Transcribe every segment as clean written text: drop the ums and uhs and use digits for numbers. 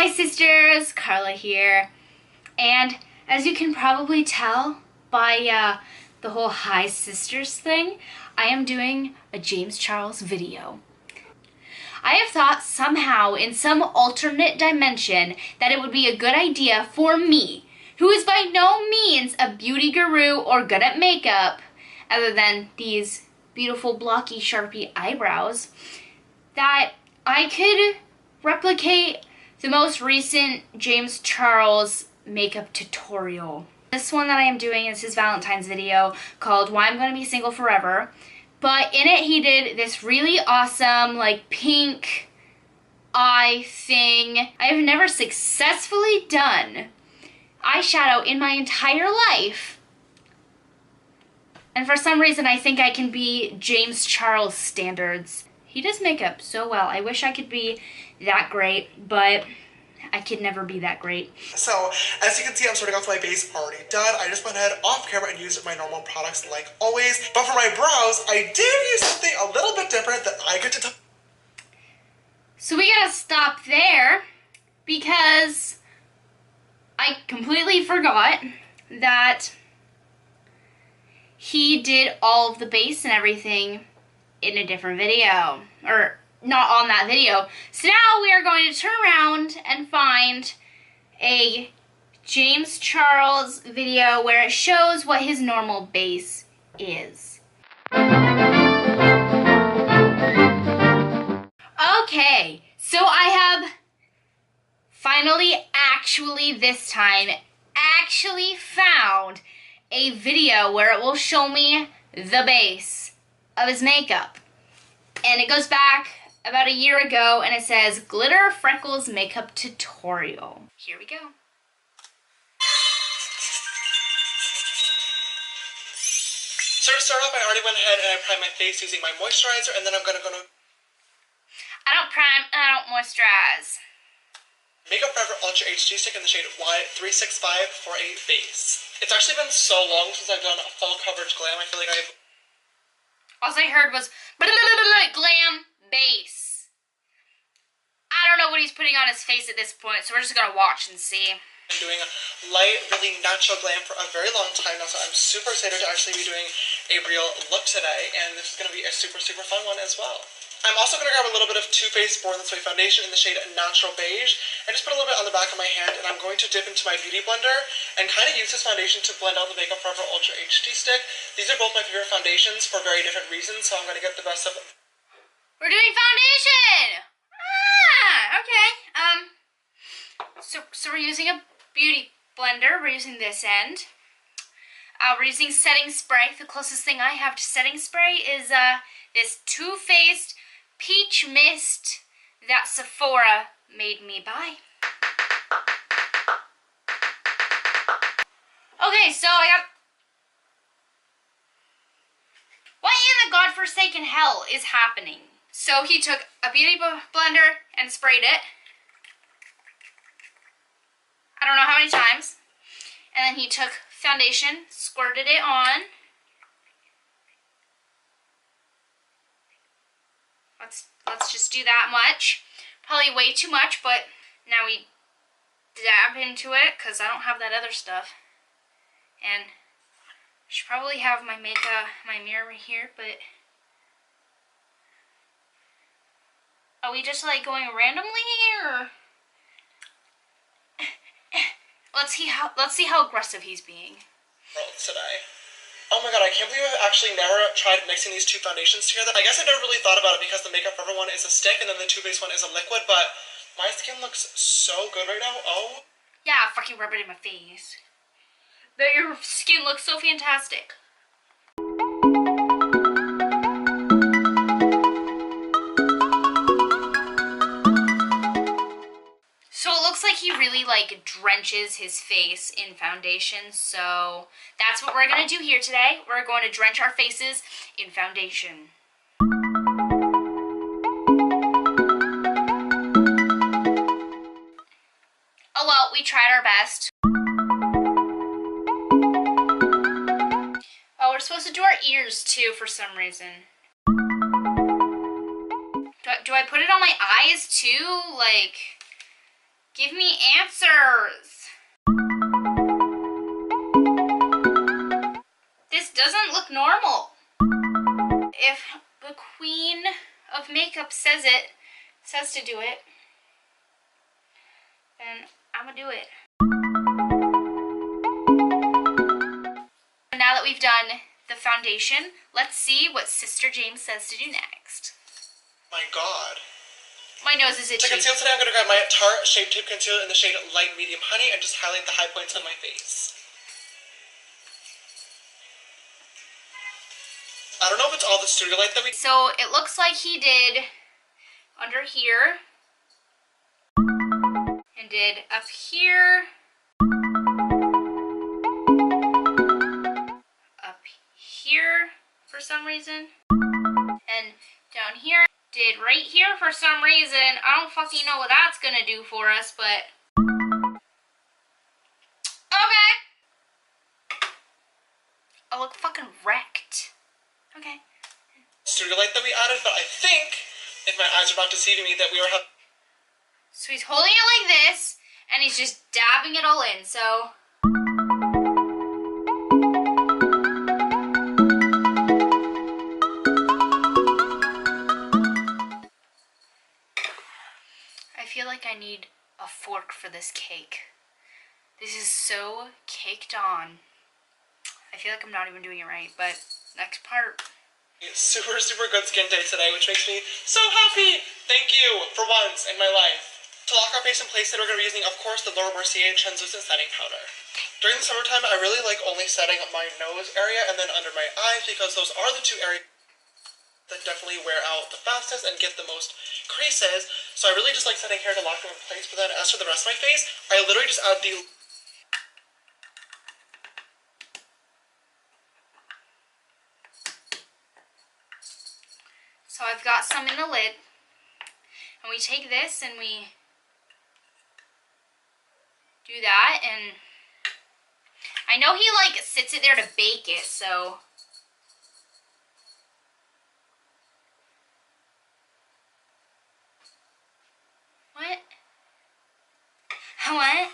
Hi sisters, Carla here, and as you can probably tell by the whole hi sisters thing, I am doing a James Charles video. I have thought somehow in some alternate dimension that it would be a good idea for me, who is by no means a beauty guru or good at makeup, other than these beautiful blocky Sharpie eyebrows, that I could replicate the most recent James Charles makeup tutorial. This one that I am doing is his Valentine's video called Why I'm Gonna Be Single Forever. But in it he did this really awesome like pink eye thing. I have never successfully done eyeshadow in my entire life. And for some reason I think I can be James Charles standards. He does makeup so well. I wish I could be that great, but I could never be that great. So, as you can see, I'm starting off my base already done. I just went ahead off camera and used my normal products like always. But for my brows, I did use something a little bit different that I get to tell. So we gotta stop there because I completely forgot that he did all of the base and everything in a different video, or not on that video. So now we are going to turn around and find a James Charles video where it shows what his normal base is. Okay, so I have finally this time found a video where it will show me the base of his makeup. And it goes back about a year ago and it says Glitter Freckles Makeup Tutorial. Here we go. So to start off, I already went ahead and I primed my face using my moisturizer, and then I'm gonna I don't prime and I don't moisturize. Makeup Forever Ultra HD Stick in the shade Y365 for a base. It's actually been so long since I've done a full coverage glam. I feel like all I heard was glam base. I don't know what he's putting on his face at this point, so we're just gonna watch and see. I'm doing light, really natural glam for a very long time now, so I'm super excited to actually be doing a real look today, and this is gonna be a super fun one as well. I'm also going to grab a little bit of Too Faced Born This Way foundation in the shade Natural Beige and just put a little bit on the back of my hand, and I'm going to dip into my Beauty Blender and kind of use this foundation to blend out the Makeup Forever Ultra HD Stick. These are both my favorite foundations for very different reasons, so I'm going to get the best of them. We're doing foundation! Okay. So we're using a Beauty Blender. We're using this end. We're using setting spray. The closest thing I have to setting spray is this Too Faced Peach Mist that Sephora made me buy. Okay, so I got... What in the godforsaken hell is happening? So he took a beauty blender and sprayed it. I don't know how many times. And then he took foundation, squirted it on. Let's just do that much. Probably way too much, but now we dab into it because I don't have that other stuff. And I should probably have my mirror right here, but are we just like going randomly or let's see how aggressive he's being. Today. Oh my god, I can't believe I've actually never tried mixing these two foundations together. I guess I never really thought about it because the Makeup Forever one is a stick and then the Too Faced one is a liquid, but my skin looks so good right now. Oh. Yeah, fucking rub it in my face. But your skin looks so fantastic. So it looks like he really like drenches his face in foundation, so that's what we're gonna do here today. We're going to drench our faces in foundation. Oh well, we tried our best. Oh, we're supposed to do our ears too for some reason. Do I put it on my eyes too? Like, Give me answers. This doesn't look normal. If the queen of makeup says to do it, then I'm gonna do it. Now that we've done the foundation, let's see what Sister James says to do next. My God. My nose is itchy. To conceal today, I'm going to grab my Tarte Shape Tape Concealer in the shade Light Medium Honey and just highlight the high points on my face. I don't know if it's all the studio light that we... So it looks like he did under here and did up here, up here for some reason, and down here. Did right here for some reason. I don't fucking know what that's gonna do for us, but okay. I look fucking wrecked. Okay. Studio light that we added, but I think, if my eyes are not deceiving me, that we were having... So he's holding it like this, and he's just dabbing it all in, so... I feel like I need a fork for this cake. This is so caked on. I feel like I'm not even doing it right, but next part. Super, super good skin day today, which makes me so happy. Thank you for once in my life. To lock our face in place today, we're going to be using, of course, the Laura Mercier Translucent Setting Powder. During the summertime, I really like only setting my nose area and then under my eyes because those are the two areas that definitely wear out the fastest and get the most creases. So I really just like setting here to lock them in place. But then as for the rest of my face, I literally just add the... So I've got some in the lid. And we take this and we do that. And I know he like sits it there to bake it, so... What? What?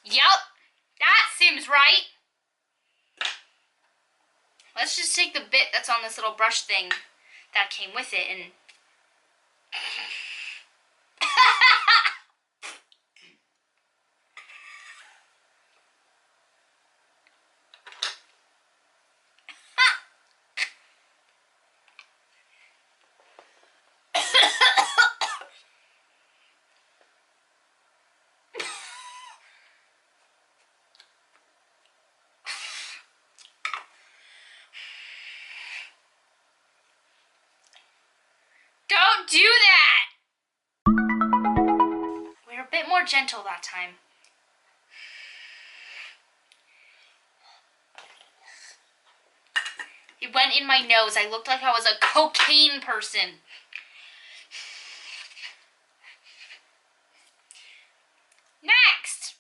Yep, that seems right. Let's just take the bit that's on this little brush thing that came with it and... Don't do that! We're a bit more gentle that time. It went in my nose. I looked like I was a cocaine person. Next!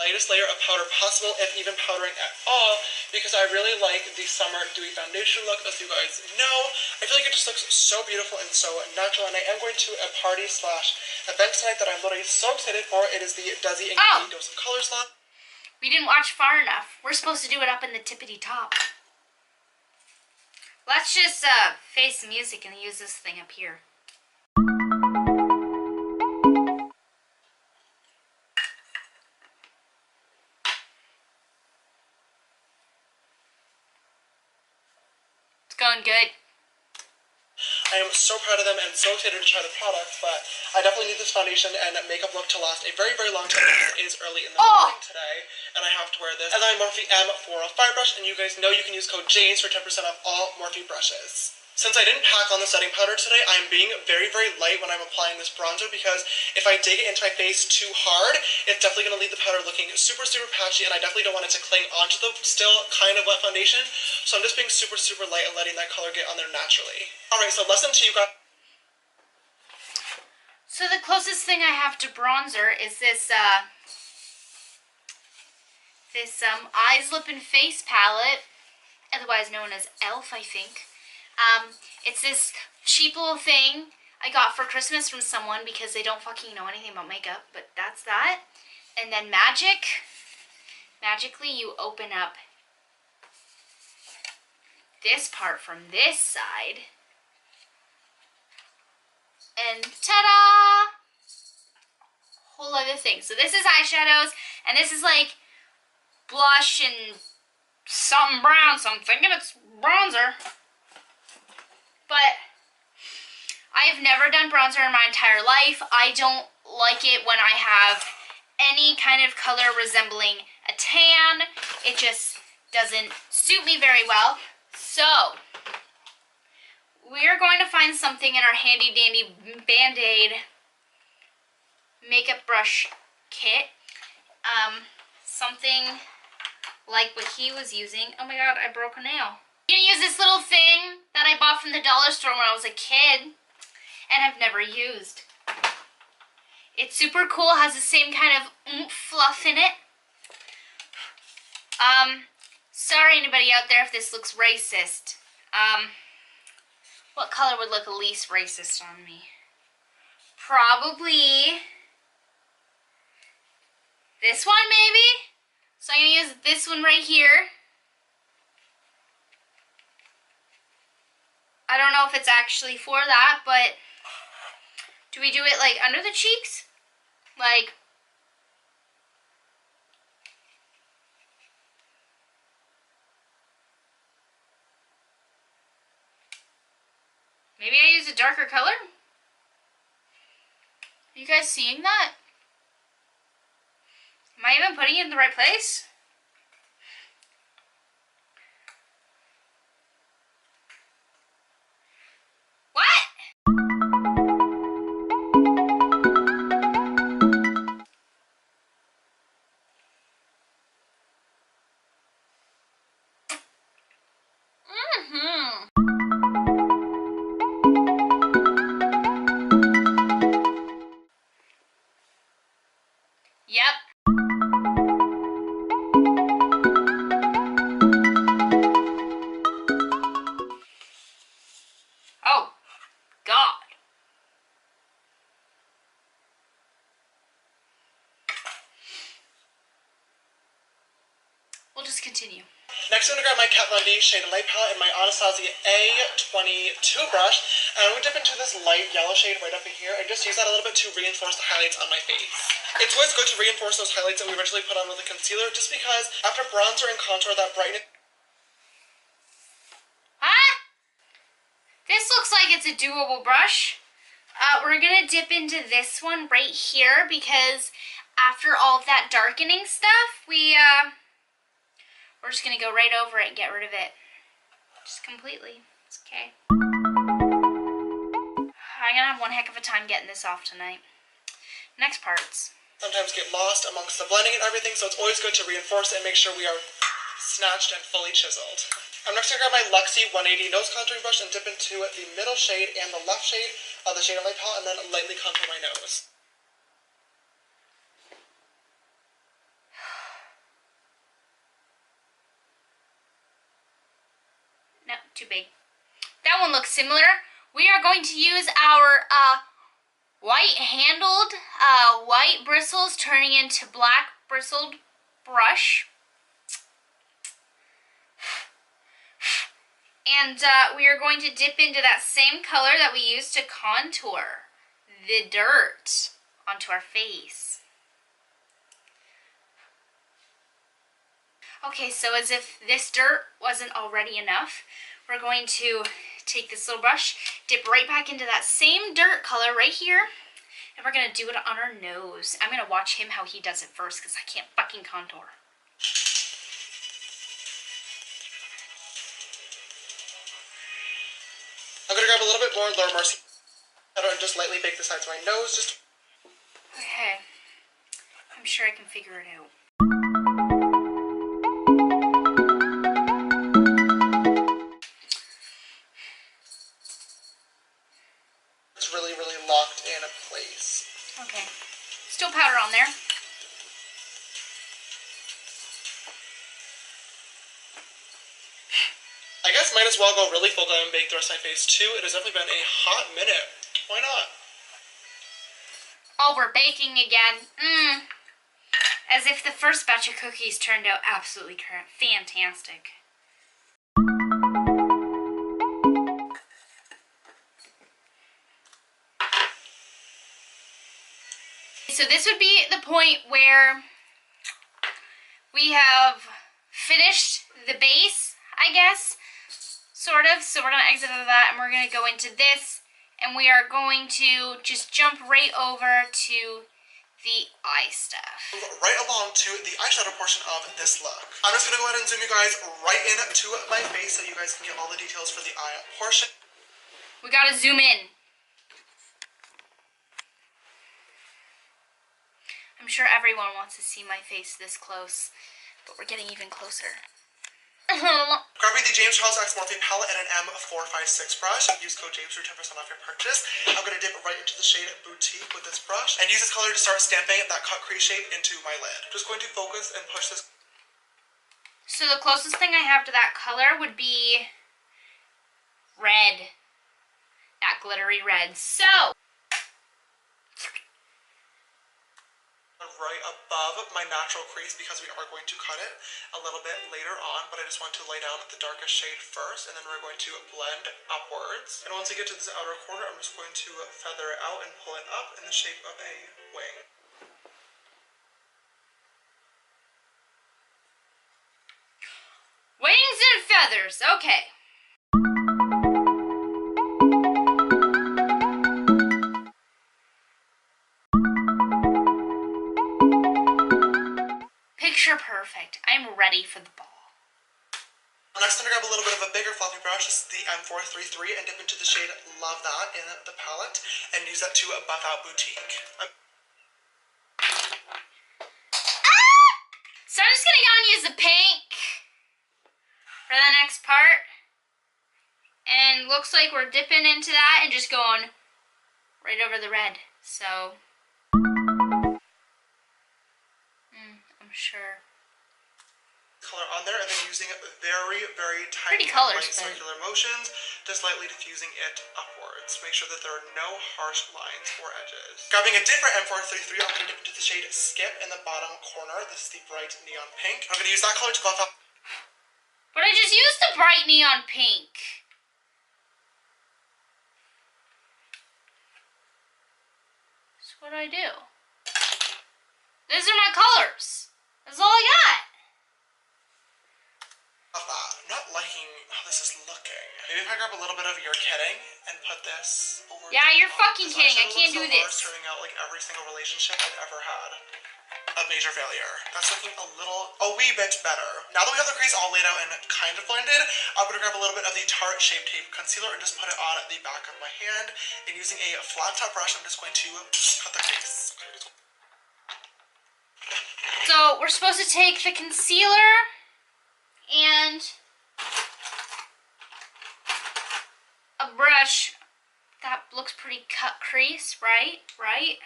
lightest layer of powder possible, if even powdering at all, because I really like the summer dewy foundation look, as you guys know. I feel like it just looks so beautiful and so natural, and I am going to a party slash event tonight that I'm literally so excited for. It is the Desi and Complete Dose of Color slot. We didn't watch far enough. We're supposed to do it up in the tippity top. Let's just face the music and use this thing up here. It's going good. I am so proud of them and so excited to try the products, but I definitely need this foundation and makeup look to last a very, very long time because it is early in the morning today, and I have to wear this. And I'm Morphe M405 brush, and you guys know you can use code JAMES for 10% off all Morphe brushes. Since I didn't pack on the setting powder today, I'm being very, very light when I'm applying this bronzer because if I dig it into my face too hard, it's definitely going to leave the powder looking super, super patchy, and I definitely don't want it to cling onto the still kind of wet foundation. So I'm just being super, super light and letting that color get on there naturally. Alright, so lesson 2, you got... So the closest thing I have to bronzer is this this Eyes, Lip, and Face palette, otherwise known as e.l.f., I think. It's this cheap little thing I got for Christmas from someone because they don't fucking know anything about makeup, but that's that. And then magically you open up this part from this side, and ta-da! Whole other thing. So this is eyeshadows, and this is like blush and something brown, so I'm thinking it's bronzer. But I have never done bronzer in my entire life. I don't like it when I have any kind of color resembling a tan. It just doesn't suit me very well. So we're going to find something in our handy dandy Band-Aid makeup brush kit. Something like what he was using. Oh my god, I broke a nail. I'm gonna use this little thing that I bought from the dollar store when I was a kid and I've never used. It's super cool, has the same kind of oomph fluff in it. Sorry anybody out there if this looks racist. What color would look least racist on me? Probably this one, maybe? So I'm going to use this one right here. I don't know if it's actually for that, but do we do it like under the cheeks? Like, maybe I use a darker color? Are you guys seeing that? Am I even putting it in the right place? What? Yep. Oh, God. We'll just continue. Next, I'm going to grab my Kat Von D Shade and Light palette and my Anastasia A22 brush, and I'm going to dip into this light yellow shade right up in here and just use that a little bit to reinforce the highlights on my face. It's always good to reinforce those highlights that we originally put on with a concealer, just because after bronzer and contour, that brightness... Huh? This looks like it's a doable brush. We're going to dip into this one right here because after all of that darkening stuff, we're just going to go right over it and get rid of it. Just completely. It's okay. I'm going to have one heck of a time getting this off tonight. Next parts. Sometimes get lost amongst the blending and everything, so it's always good to reinforce it and make sure we are snatched and fully chiseled. I'm next going to grab my Luxie 180 nose contouring brush and dip into the middle shade and the left shade of the Shade and Light palette and then lightly contour my nose. No, too big. That one looks similar. We are going to use our white-handled, white bristles turning into black bristled brush. And we are going to dip into that same color that we used to contour the dirt onto our face. Okay, so as if this dirt wasn't already enough, we're going to take this little brush, dip right back into that same dirt color right here, and we're going to do it on our nose. I'm going to watch him how he does it first because I can't fucking contour. I'm going to grab a little bit more Laura Mercier and just lightly bake the sides of my nose. Just Okay. I'm sure I can figure it out. It's really, really locked in place. Okay. Still powder on there. I guess might as well go really full glam and bake the rest of my face too. It has definitely been a hot minute. Why not? Oh, we're baking again. As if the first batch of cookies turned out absolutely fantastic. So this would be the point where we have finished the base, I guess, sort of. So we're going to exit out of that and we're going to go into this. And we are going to just jump right over to the eye stuff. Right along to the eyeshadow portion of this look. I'm just going to go ahead and zoom you guys right into my face so you guys can get all the details for the eye portion. We got to zoom in. I'm sure everyone wants to see my face this close, but we're getting even closer. Grabbing the James Charles X Morphe palette and an M456 brush. Use code James for 10% off your purchase. I'm going to dip right into the shade Boutique with this brush and use this color to start stamping that cut crease shape into my lid. Just going to focus and push this. So the closest thing I have to that color would be red. That glittery red. So right above my natural crease because we are going to cut it a little bit later on, but I just want to lay down the darkest shade first and then we're going to blend upwards. And once I get to this outer corner, I'm just going to feather it out and pull it up in the shape of a wing. wings and feathers, okay. Picture perfect. I'm ready for the ball. Next, I'm going to grab a little bit of a bigger fluffy brush. This is the M433 and dip into the shade Love That in the palette and use that to buff out Boutique. So I'm just going to go and use the pink for the next part. And looks like we're dipping into that and just going right over the red. So I'm sure. Color on there and then using very, very tiny colors, light circular motions, just lightly diffusing it upwards. Make sure that there are no harsh lines or edges. Grabbing a different M433, I'm going to dip into the shade Skip in the bottom corner. This is the bright neon pink. I'm going to use that color to buff out. But I just used the bright neon pink. So what do I do? These are my colors. That's all I got. I'm not liking how this is looking. Maybe if I grab a little bit of You're Kidding and put this over. Yeah, you're fucking kidding. I can't do this. Turning out like every single relationship I've ever had. A major failure. That's looking a wee bit better. Now that we have the crease all laid out and kind of blended, I'm going to grab a little bit of the Tarte Shape Tape Concealer and just put it on the back of my hand. And using a flat top brush, I'm just going to cut the crease. So we're supposed to take the concealer and a brush. That looks pretty cut crease, right? Right?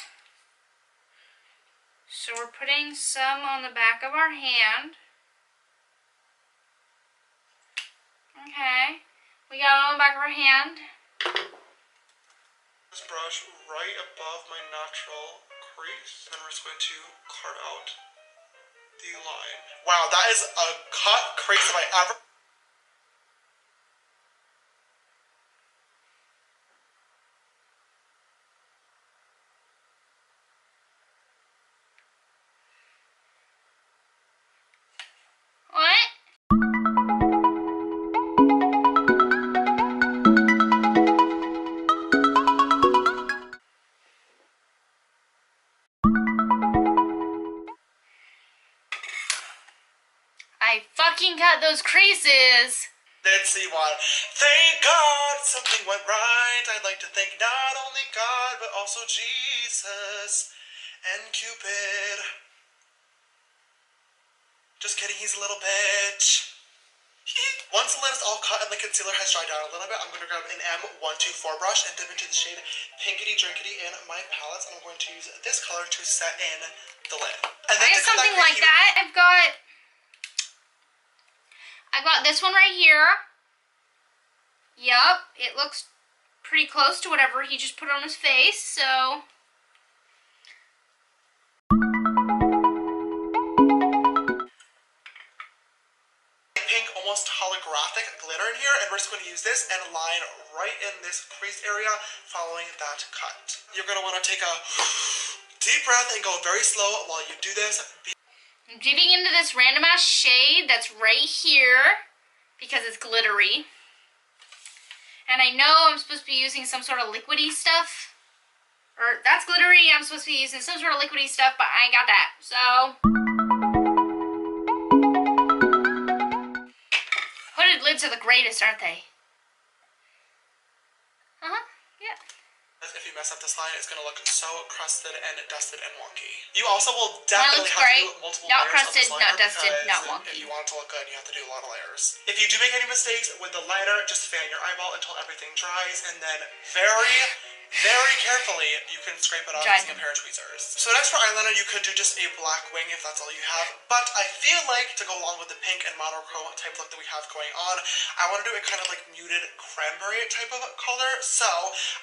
So we're putting some on the back of our hand. Okay. We got it on the back of our hand. This brush right above my natural crease. And then we're just going to carve out the line. Wow, that is a cut crease if I ever... What? I fucking cut those creases. Let's see what. Thank God something went right. I'd like to thank not only God, but also Jesus and Cupid. Just kidding, he's a little bitch. Once the lid is all cut and the concealer has dried out a little bit, I'm going to grab an M124 brush and dip into the shade Pinkity Drinkity in my palettes. And I'm going to use this color to set in the lid. And then I have something like that. I've got this one right here. Yup, it looks pretty close to whatever he just put on his face, so... Pink, almost holographic glitter in here, and we're just going to use this and line right in this crease area following that cut. You're going to want to take a deep breath and go very slow while you do this. I'm dipping into this random ass shade that's right here because it's glittery. And I know I'm supposed to be using some sort of liquidy stuff. Or that's glittery, I'm supposed to be using some sort of liquidy stuff, but I ain't got that. So hooded lids are the greatest, aren't they? Yeah. If you mess up this line, it's going to look so crusted and dusted and wonky. You also will definitely have to do multiple not layers crusted, of this liner, not dusted, not because wonky. if you want it to look good, you have to do a lot of layers. If you do make any mistakes with the liner, just fan your eyeball until everything dries, and then very carefully, you can scrape it off using a pair of tweezers. So next for eyeliner, you could do just a black wing if that's all you have, but I feel like to go along with the pink and monochrome type look that we have going on, I want to do a kind of like muted cranberry type of color. So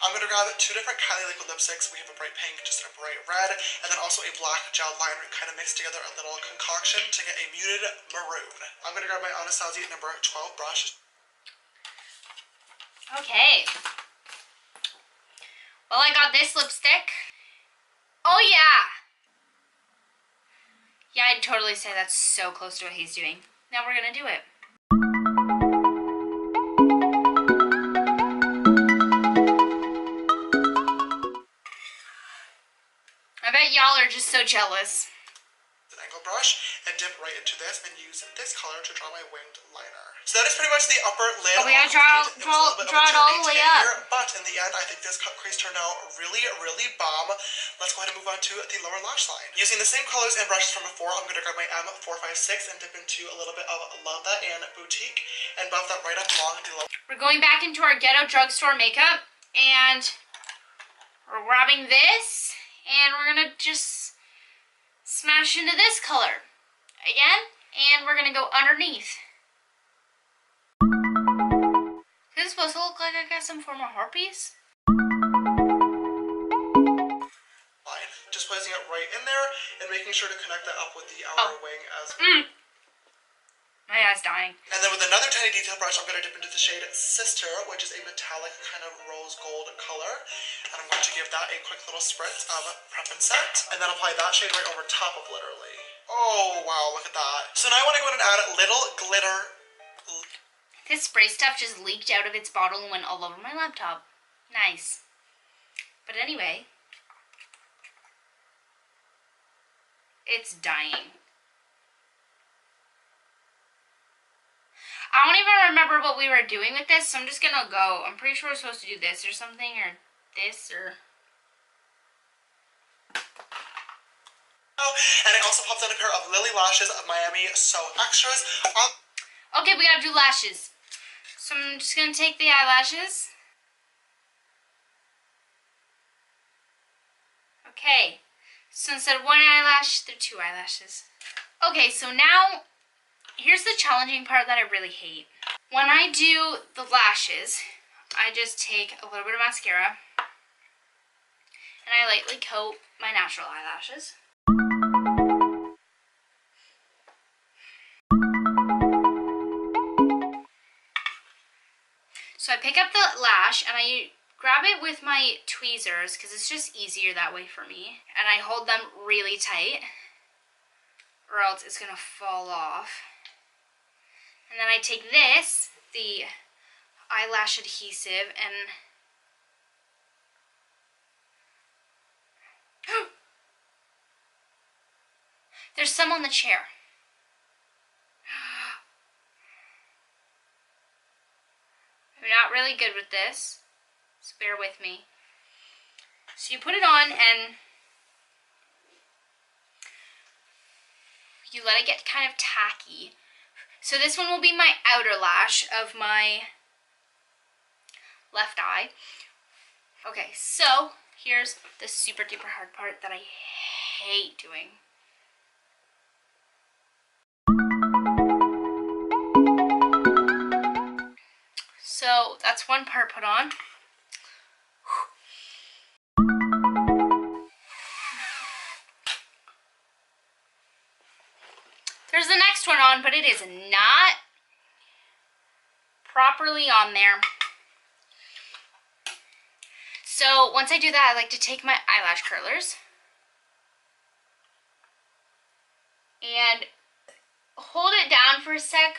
I'm going to grab 2 different Kylie liquid lipsticks. We have a bright pink, just a bright red, and then also a black gel liner, kind of mix together a little concoction to get a muted maroon. I'm going to grab my Anastasia number 12 brush. Okay. Well, I got this lipstick. Oh, yeah. Yeah, I'd totally say that's so close to what he's doing. Now we're gonna do it. I bet y'all are just so jealous. An angle brush and dip right into this and use this color to draw my winged liner. So that is pretty much the upper lid. Oh, we gotta draw it all the way up. But in the end, I think this cut crease turned out really bomb. Let's go ahead and move on to the lower lash line. Using the same colors and brushes from before, I'm going to grab my M456 and dip into a little bit of Love That and Boutique and buff that right up along the lower. We're going back into our ghetto drugstore makeup and we're grabbing this and we're gonna just smash into this color again, and we're gonna go underneath. Is this supposed to look like I got some form of herpes? Line. Just placing it right in there and making sure to connect that up with the outer wing as My eye's dying. And then with another tiny detail brush, I'm going to dip into the shade Sister, which is a metallic kind of rose gold color. And I'm going to give that a quick little spritz of Prep and Set. And then apply that shade right over top of literally. Oh, wow, look at that. So now I want to go in and add a little glitter. This spray stuff just leaked out of its bottle and went all over my laptop. Nice. But anyway, it's dying. I don't even remember what we were doing with this, so I'm just gonna go. I'm pretty sure we're supposed to do this or something, or this, or... Oh, and I also popped on a pair of Lily Lashes of Miami So Extras. Okay, we gotta do lashes. So I'm just gonna take the eyelashes. Okay, so instead of 1 eyelash, there are 2 eyelashes. Okay, so now, here's the challenging part that I really hate. When I do the lashes, I just take a little bit of mascara and I lightly coat my natural eyelashes. So I pick up the lash and I grab it with my tweezers because it's just easier that way for me. And I hold them really tight or else it's gonna fall off. And then I take this, the eyelash adhesive, and there's some on the chair. I'm not really good with this, so bear with me. So you put it on and you let it get kind of tacky. So this one will be my outer lash of my left eye. Okay, so here's the super duper hard part that I hate doing. So So that's one part put on. There's the next one on, but it is not properly on there. So once I do that, I like to take my eyelash curlers and hold it down for a sec.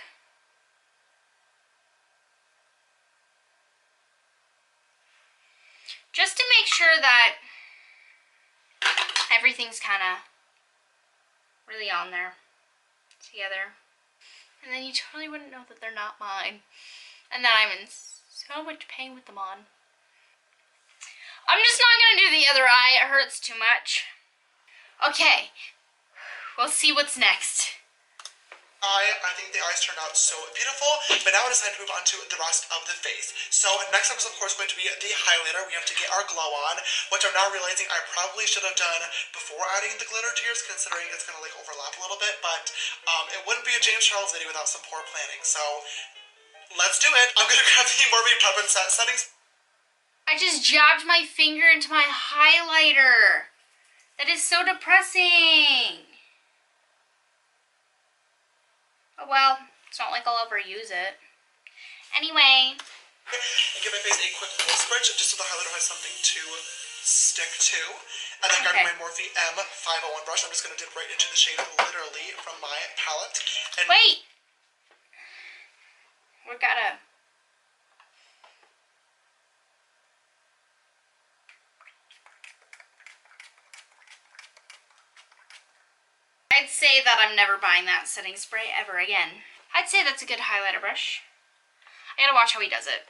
Just to make sure that everything's kind of really on there together. And then you totally wouldn't know that they're not mine. And that I'm in so much pain with them on. I'm just not going to do the other eye. It hurts too much. Okay. We'll see what's next. I think the eyes turned out so beautiful, but now it is time to move on to the rest of the face. So next up is of course going to be the highlighter. We have to get our glow on, which I'm now realizing I probably should have done before adding the glitter tears, considering it's going to like overlap a little bit, but it wouldn't be a James Charles video without some poor planning, so let's do it. I'm going to grab the Morphe Prep and Set settings. I just jabbed my finger into my highlighter. That is so depressing. Oh well, it's not like I'll ever use it. Anyway. And give my face a quick full spritz just so the highlighter has something to stick to. And then grab my Morphe M501 brush. I'm just going to dip right into the shade literally from my palette. And wait! We gotta... I'd say that I'm never buying that setting spray ever again. I'd say that's a good highlighter brush. I gotta watch how he does it.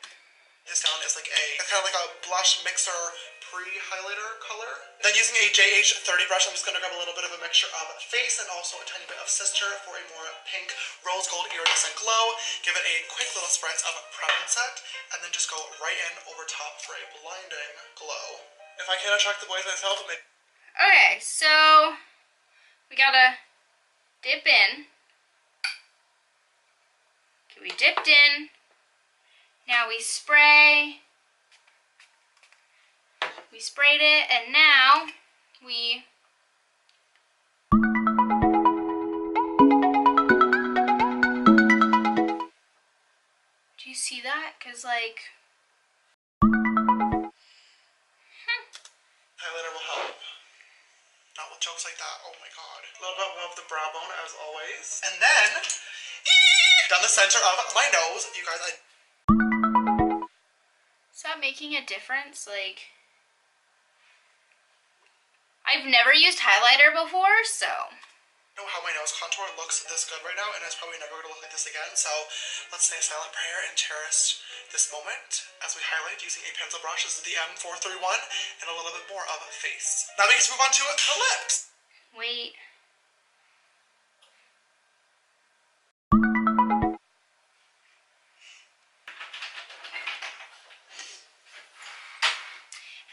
This down is like it's kind of like a blush mixer pre-highlighter color. Then using a JH30 brush, I'm just gonna grab a little bit of a mixture of face and also a tiny bit of Sister for a more pink rose gold iridescent glow. Give it a quick little spritz of Prep and Set, and then just go right in over top for a blinding glow. If I can't attract the boys myself, it may... Okay, so we gotta dip in. Okay, we dipped in. Now we spray. We sprayed it, and now we... Do you see that? Because, like... Highlighter will help. Not with jokes like that. Oh my god. A little bit above the brow bone, as always. And then... down the center of my nose. You guys, Is that making a difference? Like... I've never used highlighter before, so... I know how my nose contour looks this good right now, and it's probably never going to look like this again, so let's say a silent prayer and cherish this moment as we highlight using a pencil brush. This is the M431, and a little bit more of a face. Now we get to move on to the lips. Wait.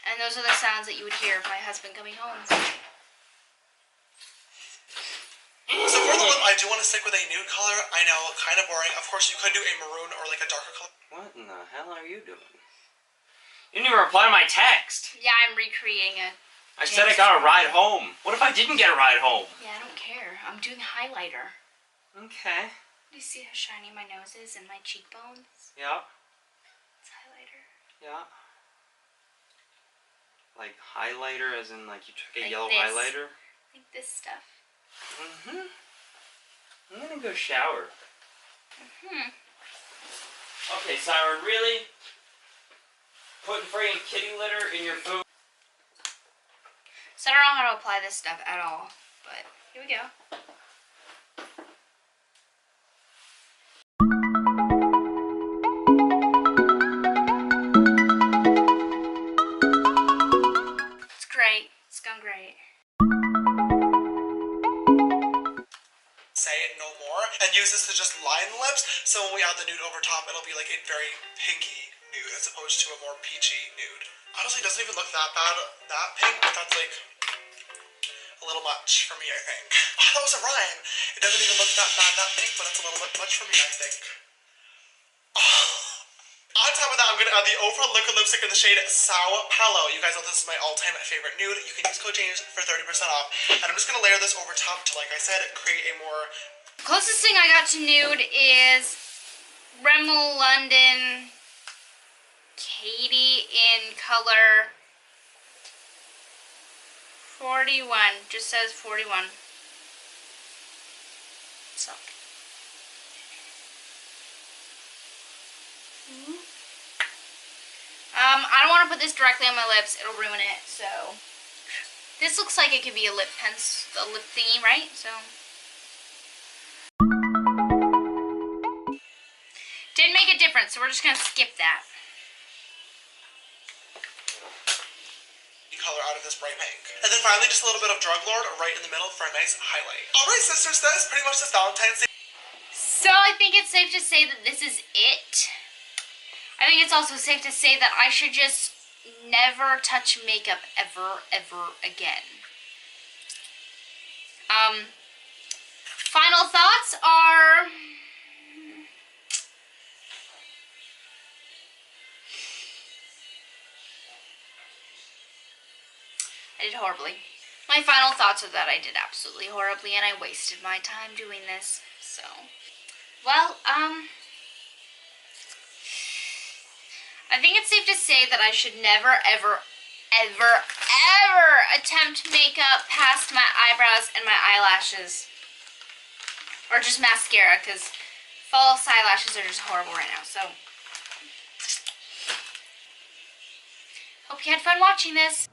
And those are the sounds that you would hear of my husband coming home. So for the lip, I do want to stick with a nude color. I know, kind of boring. Of course, you could do a maroon or like a darker color. What in the hell are you doing? You didn't even reply to my text. Yeah, I'm recreating it. I said I got a ride home. What if I didn't get a ride home? Yeah, I don't care. I'm doing highlighter. Okay. Do you see how shiny my nose is and my cheekbones? Yeah. It's highlighter. Yeah. Like highlighter as in like you took a Like yellow this. highlighter? Like this stuff. Mm-hmm. I'm gonna go shower. Mm-hmm. Okay, Siren, really? Putting friggin' kitty litter in your food? So I don't know how to apply this stuff at all, but here we go. It's great. It's gone great. Say no more, and use this to just line the lips, so when we add the nude over top, it'll be like a very pinky nude as opposed to a more peachy nude. Honestly, it doesn't even look that bad, that pink, but that's like a little much for me, I think. Oh, that was a rhyme. It doesn't even look that bad, that pink, but it's a little bit much for me, I think. Oh. On top of going to add the overall liquid lipstick in the shade Sao Paulo. You guys know this is my all-time favorite nude. You can use code James for 30% off. And I'm just going to layer this over top to, like I said, create a more... Closest thing I got to nude is Rimmel London Katie in color 41. Just says 41. So. I don't want to put this directly on my lips. It'll ruin it. So this looks like it could be a lip pencil, a lip thingy, right? So didn't make a difference. So we're just gonna skip that. Color out of this bright pink. And then finally just a little bit of Drug Lord right in the middle for a nice highlight. Alright sisters, that is pretty much this Valentine's Day. So I think it's safe to say that this is it. I think it's also safe to say that I should just never touch makeup ever again. Final thoughts are... I did horribly. My final thoughts are that I did absolutely horribly and I wasted my time doing this. So, well, I think it's safe to say that I should never, ever attempt makeup past my eyebrows and my eyelashes. Or just mascara, because false eyelashes are just horrible right now. So, hope you had fun watching this.